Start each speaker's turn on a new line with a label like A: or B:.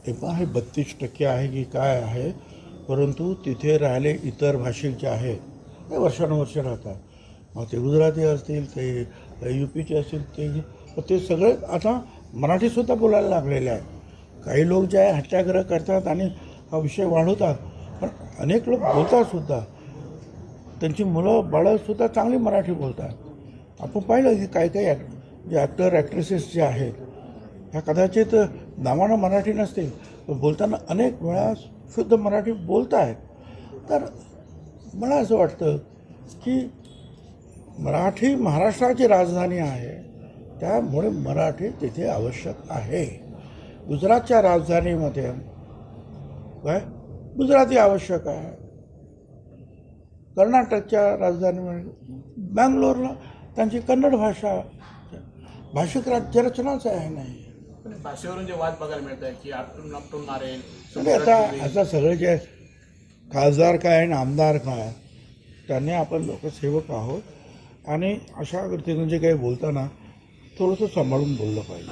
A: एपा हे 32% आहे की काय आहे, परंतु तिथे राहिले इतर भाषिक जे आहेत ते वर्षानुवर्ष राहतात. मग ते गुजराती असतील, ते UPचे असतील, ते सगळे आता मराठीसुद्धा बोलायला लागलेले आहेत. काही लोक जे आहे हत्याग्रह करतात आणि हा विषय वाढवतात, पण अनेक लोक बोलतातसुद्धा. त्यांची मुलं बाळंसुद्धा चांगली मराठी बोलतात. आपण पाहिलं की काही काही जे ॲक्टर ॲक्ट्रेसेस जे आहेत ह्या कदाचित नावानं मराठी नसतील, पण बोलताना अनेक वेळा शुद्ध मराठी बोलत आहेत. तर मला असं वाटतं की मराठी महाराष्ट्राची राजधानी आहे, त्यामुळे मराठी तिथे आवश्यक आहे. गुजरातच्या राजधानीमध्ये काय गुजराती आवश्यक आहे. कर्नाटकच्या राजधानीमध्ये बँगलोरला त्यांची कन्नड भाषिक राज्यरचनाच आहे नाही.
B: भाषेवरून जे वाद बघायला मिळत आहे की आपटून आपटून मारेल,
A: म्हणजे आता सगळे जे खासदार काय आणि आमदार काय, त्यांनी आपण लोकसेवक आहोत आणि अशा रीतीनं जे काही बोलताना थोडंसं सांभाळून बोललं पाहिजे.